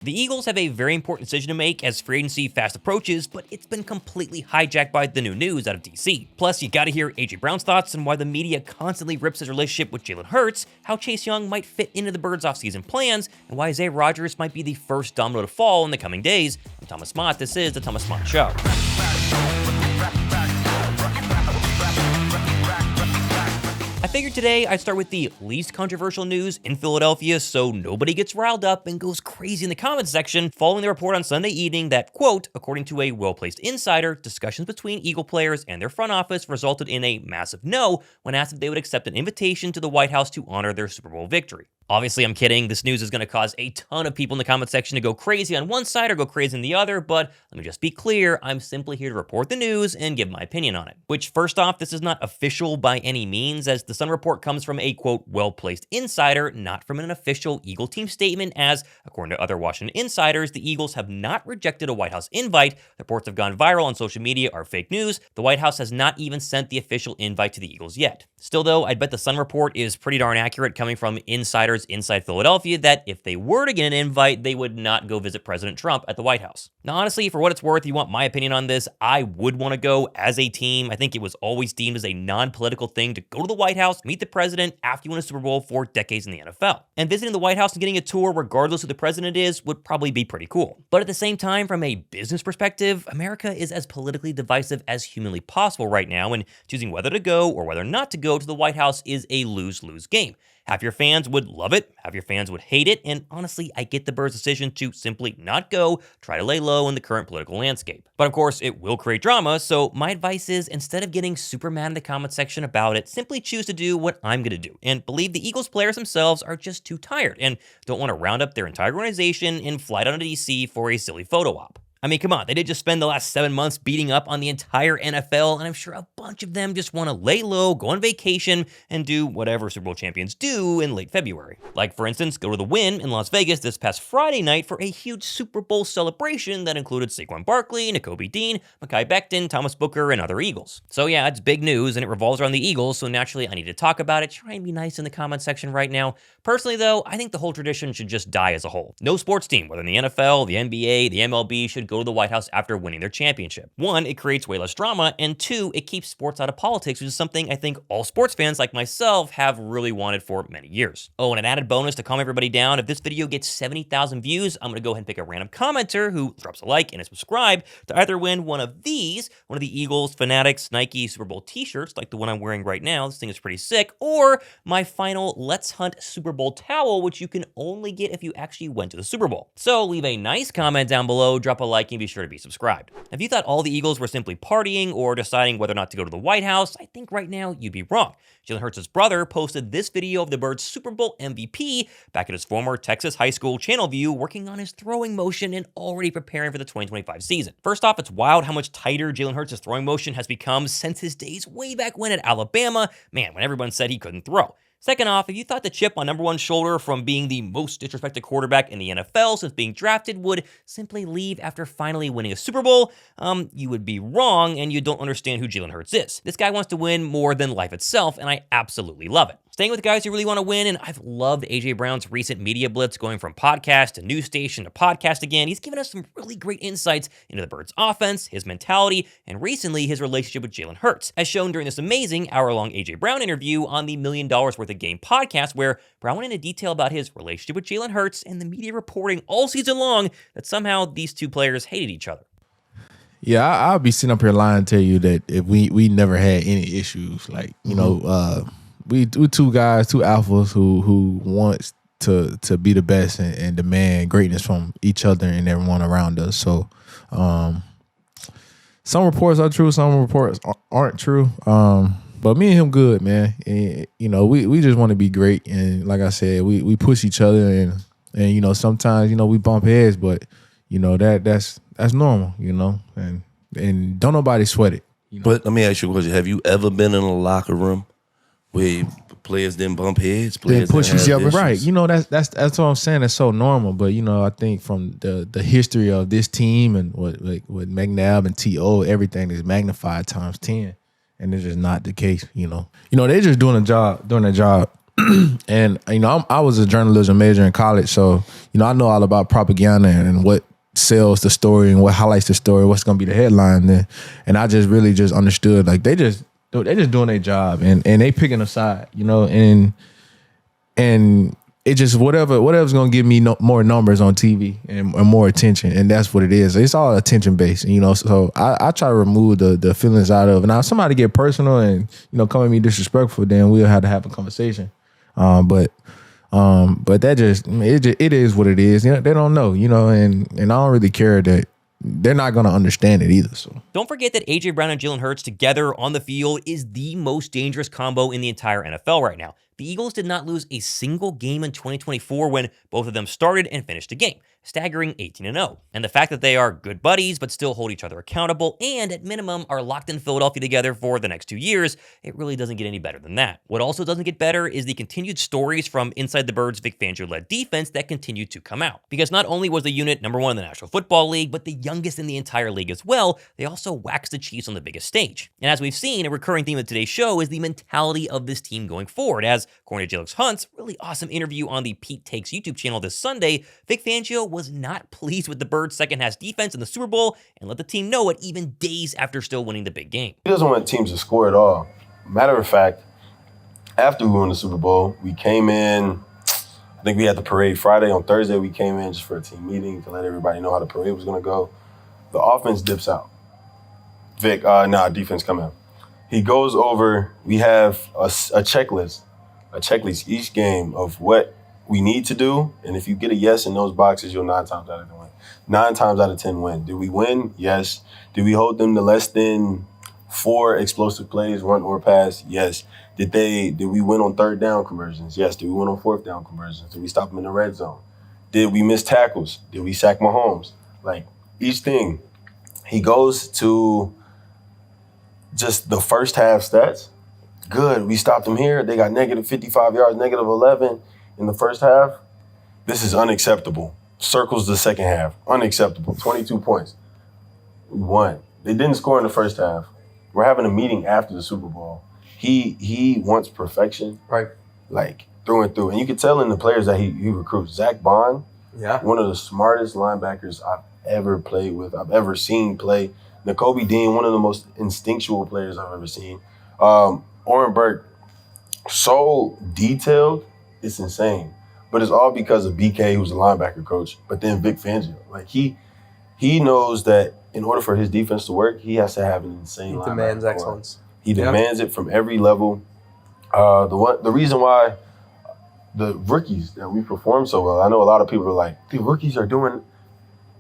The Eagles have a very important decision to make as free agency fast approaches, but it's been completely hijacked by the new news out of DC. Plus, you gotta hear AJ Brown's thoughts on why the media constantly rips his relationship with Jalen Hurts, how Chase Young might fit into the Birds' offseason plans, and why Rodgers might be the first domino to fall in the coming days. I'm Thomas Mott, this is The Thomas Mott Show. I figured today I'd start with the least controversial news in Philadelphia so nobody gets riled up and goes crazy in the comments section following the report on Sunday evening that, quote, according to a well-placed insider, discussions between Eagle players and their front office resulted in a massive no when asked if they would accept an invitation to the White House to honor their Super Bowl victory. Obviously, I'm kidding. This news is going to cause a ton of people in the comment section to go crazy on one side or go crazy on the other, but let me just be clear, I'm simply here to report the news and give my opinion on it. Which, first off, this is not official by any means, as the Sun report comes from a, quote, well-placed insider, not from an official Eagle team statement, as, according to other Washington insiders, the Eagles have not rejected a White House invite. The reports have gone viral on social media are fake news. The White House has not even sent the official invite to the Eagles yet. Still, though, I'd bet the Sun report is pretty darn accurate coming from insiders inside Philadelphia that if they were to get an invite, they would not go visit President Trump at the White House. Now, honestly, for what it's worth, you want my opinion on this, I would want to go as a team. I think it was always deemed as a non-political thing to go to the White House, meet the president after you win a Super Bowl for decades in the NFL. And visiting the White House and getting a tour, regardless who the president is, would probably be pretty cool. But at the same time, from a business perspective, America is as politically divisive as humanly possible right now, and choosing whether to go or whether not to go to the White House is a lose-lose game. Half your fans would love it, half your fans would hate it, and honestly, I get the Birds' decision to simply not go, try to lay low in the current political landscape. But of course, it will create drama, so my advice is, instead of getting super mad in the comment section about it, simply choose to do what I'm gonna do, and believe the Eagles players themselves are just too tired, and don't want to round up their entire organization and fly down to DC for a silly photo op. I mean, come on, they did just spend the last 7 months beating up on the entire NFL, and I'm sure a bunch of them just want to lay low, go on vacation, and do whatever Super Bowl champions do in late February. Like, for instance, go to the Wynn in Las Vegas this past Friday night for a huge Super Bowl celebration that included Saquon Barkley, Nakobe Dean, Mekhi Becton, Thomas Booker, and other Eagles. So yeah, it's big news, and it revolves around the Eagles, so naturally I need to talk about it. Try and be nice in the comment section right now. Personally, though, I think the whole tradition should just die as a whole. No sports team, whether in the NFL, the NBA, the MLB, should go to the White House after winning their championship. One, it creates way less drama, and two, it keeps sports out of politics, which is something I think all sports fans like myself have really wanted for many years. Oh, and an added bonus to calm everybody down, if this video gets 70,000 views, I'm gonna go ahead and pick a random commenter who drops a like and a subscribe to either win one of these, one of the Eagles Fanatics Nike Super Bowl t-shirts, like the one I'm wearing right now, this thing is pretty sick, or my final Let's Hunt Super Bowl towel, which you can only get if you actually went to the Super Bowl. So leave a nice comment down below, drop a like, and be sure to be subscribed. If you thought all the Eagles were simply partying or deciding whether or not to go to the White House, I think right now you'd be wrong. Jalen Hurts' brother posted this video of the Birds' Super Bowl MVP back at his former Texas high school Channel View, working on his throwing motion and already preparing for the 2025 season. First off, it's wild how much tighter Jalen Hurts' throwing motion has become since his days way back when at Alabama, man, when everyone said he couldn't throw. Second off, if you thought the chip on number one shoulder from being the most disrespected quarterback in the NFL since being drafted would simply leave after finally winning a Super Bowl, you would be wrong, and you don't understand who Jalen Hurts is. This guy wants to win more than life itself, and I absolutely love it. Staying with guys who really want to win, and I've loved AJ Brown's recent media blitz going from podcast to news station to podcast again. He's given us some really great insights into the Birds' offense, his mentality, and recently his relationship with Jalen Hurts, as shown during this amazing hour-long AJ Brown interview on the $1 Million Worth of Game podcast, where Brown went into detail about his relationship with Jalen Hurts and the media reporting all season long that somehow these two players hated each other. Yeah, I'll be sitting up here lying to you that if we never had any issues, like, you know, we two guys, two alphas who wants to be the best and demand greatness from each other and everyone around us. So some reports are true, some reports aren't true. But me and him good, man. And, you know, we just want to be great. And like I said, we push each other and you know, sometimes, you know, we bump heads, but you know, that's normal, you know, and don't nobody sweat it. You know? But let me ask you a question. Have you ever been in a locker room where players didn't bump heads, players didn't push each other? Right. Issues? You know, that's what I'm saying. It's so normal. But, you know, I think from the history of this team and with McNabb and T.O., everything is magnified times 10. And it's just not the case, you know. You know, they're just doing their job And I was a journalism major in college, so I know all about propaganda and what sells the story and what highlights the story, what's gonna be the headline then. And I just really just understood, like, they just doing their job, and they picking a side, and it just whatever's gonna give me more numbers on TV and more attention, and that's what it is. It's all attention based, So I try to remove the feelings out of it. Now, if somebody get personal and come at me disrespectful, then we'll have to have a conversation. But that it is what it is. They don't know, and I don't really care that they're not going to understand it either. So don't forget that A.J. Brown and Jalen Hurts together on the field is the most dangerous combo in the entire NFL right now. The Eagles did not lose a single game in 2024 when both of them started and finished a game, staggering 18-0. And the fact that they are good buddies but still hold each other accountable and at minimum are locked in Philadelphia together for the next 2 years, it really doesn't get any better than that. What also doesn't get better is the continued stories from inside the Birds' Vic Fangio-led defense that continue to come out. Because not only was the unit #1 in the National Football League, but the youngest in the entire league as well, they also waxed the Chiefs on the biggest stage. And as we've seen, a recurring theme of today's show is the mentality of this team going forward, as according to Jalyx Hunt's really awesome interview on the Pete Takes YouTube channel this Sunday, Vic Fangio was not pleased with the Birds' second-half defense in the Super Bowl and let the team know it even days after still winning the big game. He doesn't want teams to score at all. Matter of fact, after we won the Super Bowl, we came in, I think we had the parade Friday. On Thursday, we came in just for a team meeting to let everybody know how the parade was going to go. The offense dips out. Vic, defense come out. He goes over, we have a checklist each game of what we need to do, and if you get a yes in those boxes, you'll 9 times out of 10 win. 9 times out of 10 win. Did we win? Yes. Did we hold them to less than 4 explosive plays, run or pass? Yes. Did we win on 3rd down conversions? Yes. Did we win on 4th down conversions? Did we stop them in the red zone? Did we miss tackles? Did we sack Mahomes? Like, each thing. He goes to just the first half stats. Good. We stopped them here. They got negative 55 yards, negative 11 in the first half. This is unacceptable. Circles the second half. Unacceptable. 22 points. We won. They didn't score in the first half. We're having a meeting after the Super Bowl. He wants perfection. Right. Like, through and through. And you can tell in the players that he recruits. Zach Bond, one of the smartest linebackers I've ever played with, I've ever seen play. Nakobe Dean, one of the most instinctual players I've ever seen. Oren Burke, so detailed, it's insane. But it's all because of BK, who's a linebacker coach, but then Vic Fangio. Like, he knows that in order for his defense to work, he has to have an insane linebacker. He demands excellence. He demands it from every level. The reason why the rookies that we perform so well, I know a lot of people are like, the rookies are doing,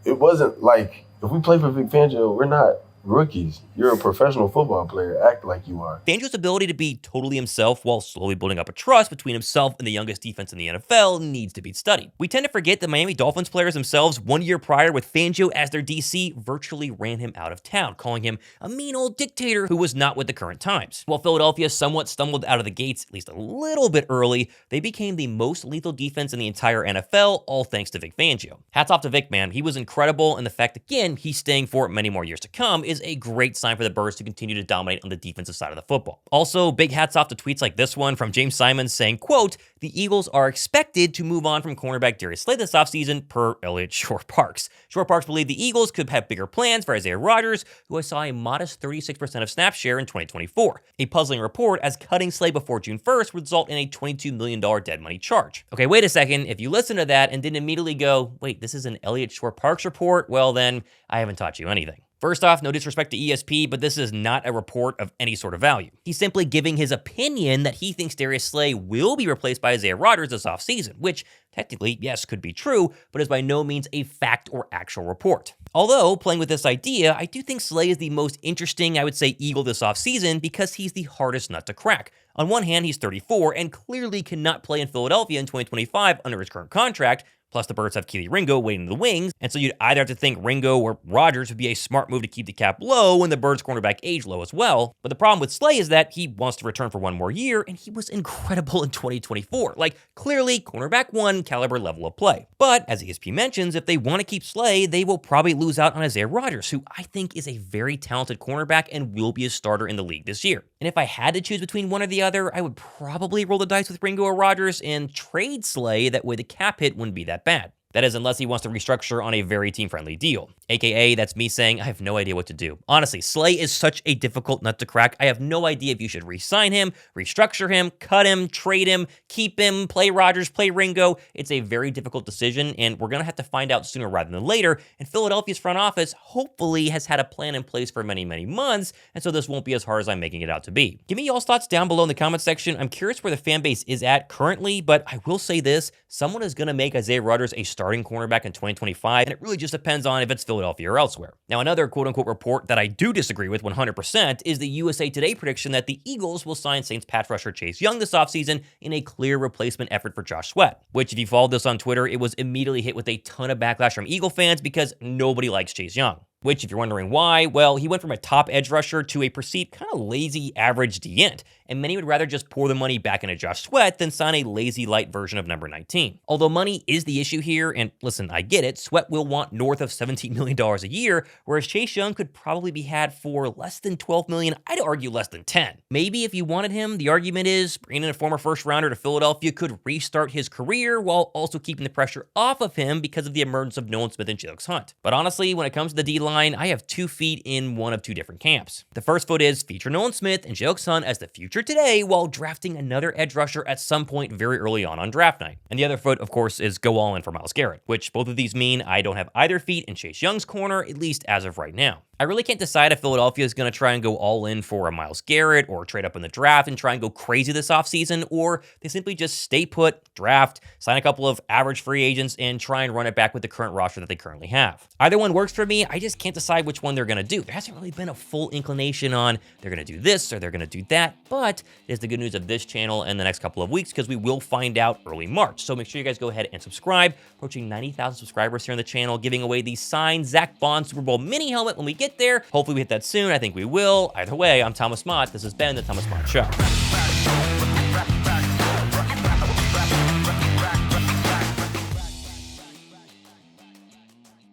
it wasn't like, if we play for Vic Fangio, we're not rookies. You're a professional football player. Act like you are. Fangio's ability to be totally himself while slowly building up a trust between himself and the youngest defense in the NFL needs to be studied. We tend to forget that Miami Dolphins players themselves 1 year prior with Fangio as their DC virtually ran him out of town, calling him a mean old dictator who was not with the current times. While Philadelphia somewhat stumbled out of the gates at least a little bit early, they became the most lethal defense in the entire NFL, all thanks to Vic Fangio. Hats off to Vic, man. He was incredible, and the fact, again, he's staying for many more years to come is a great sign for the Birds to continue to dominate on the defensive side of the football. Also, big hats off to tweets like this one from James Simons saying, quote, "The Eagles are expected to move on from cornerback Darius this offseason per Elliott Shore-Parks. Shore-Parks believed the Eagles could have bigger plans for Isaiah Rodgers, who I saw a modest 36% of snap share in 2024. A puzzling report as cutting Slay before June 1st would result in a $22 million dead money charge." Okay, wait a second. If you listen to that and didn't immediately go, wait, this is an Elliott Shore-Parks report, well then, I haven't taught you anything. First off, no disrespect to ESP, but this is not a report of any sort of value. He's simply giving his opinion that he thinks Darius Slay will be replaced by Isaiah Rodgers this offseason, which technically, yes, could be true, but is by no means a fact or actual report. Although, playing with this idea, I do think Slay is the most interesting, I would say, Eagle this offseason because he's the hardest nut to crack. On one hand, he's 34 and clearly cannot play in Philadelphia in 2025 under his current contract. Plus, the Birds have Keely Ringo waiting in the wings, and so you'd either have to think Ringo or Rodgers would be a smart move to keep the cap low and the Birds' cornerback age low as well. But the problem with Slay is that he wants to return for one more year, and he was incredible in 2024. Like, clearly, cornerback 1 caliber level of play. But, as ESP mentions, if they want to keep Slay, they will probably at lose out on Isaiah Rodgers, who I think is a very talented cornerback and will be a starter in the league this year. And if I had to choose between one or the other, I would probably roll the dice with Ringo or Rodgers and trade Slay. That way the cap hit wouldn't be that bad. That is, unless he wants to restructure on a very team-friendly deal. AKA, that's me saying I have no idea what to do. Honestly, Slay is such a difficult nut to crack. I have no idea if you should re-sign him, restructure him, cut him, trade him, keep him, play Rodgers, play Ringo. It's a very difficult decision, and we're going to have to find out sooner rather than later. And Philadelphia's front office hopefully has had a plan in place for many, many months, and so this won't be as hard as I'm making it out to be. Give me y'all's thoughts down below in the comment section. I'm curious where the fan base is at currently, but I will say this. Someone is going to make Isaiah Rodgers a starting cornerback in 2025, and it really just depends on if it's Philadelphia or elsewhere. Now, another quote-unquote report that I do disagree with 100% is the USA Today prediction that the Eagles will sign Saints pass rusher Chase Young this offseason in a clear replacement effort for Josh Sweat, which if you followed this on Twitter, it was immediately hit with a ton of backlash from Eagle fans because nobody likes Chase Young. Which, if you're wondering why, well, he went from a top edge rusher to a perceived kind of lazy average D-end, and many would rather just pour the money back into Josh Sweat than sign a lazy light version of number 19. Although money is the issue here, and listen, I get it, Sweat will want north of $17 million a year, whereas Chase Young could probably be had for less than $12 million, I'd argue less than 10. Maybe if you wanted him, the argument is bringing in a former first rounder to Philadelphia could restart his career while also keeping the pressure off of him because of the emergence of Nolan Smith and Jalyx Hunt. But honestly, when it comes to the D-line, I have 2 feet in one of 2 different camps. The first foot is feature Nolan Smith and Jalyx Hunt as the future today while drafting another edge rusher at some point very early on draft night. And the other foot, of course, is go all in for Myles Garrett, which both of these mean I don't have either feet in Chase Young's corner, at least as of right now. I really can't decide if Philadelphia is going to try and go all in for a Myles Garrett or trade up in the draft and try and go crazy this offseason, or they simply just stay put, draft, sign a couple of average free agents, and try and run it back with the current roster that they currently have. Either one works for me. I just can't decide which one they're going to do. There hasn't really been a full inclination on they're going to do this or they're going to do that, but it is the good news of this channel in the next couple of weeks because we will find out early March. So make sure you guys go ahead and subscribe. Approaching 90,000 subscribers here on the channel, giving away the signed Zach Bond Super Bowl mini helmet when we get there. Hopefully we hit that soon. I think we will. Either way, I'm Thomas Mott. This has been the Thomas Mott Show.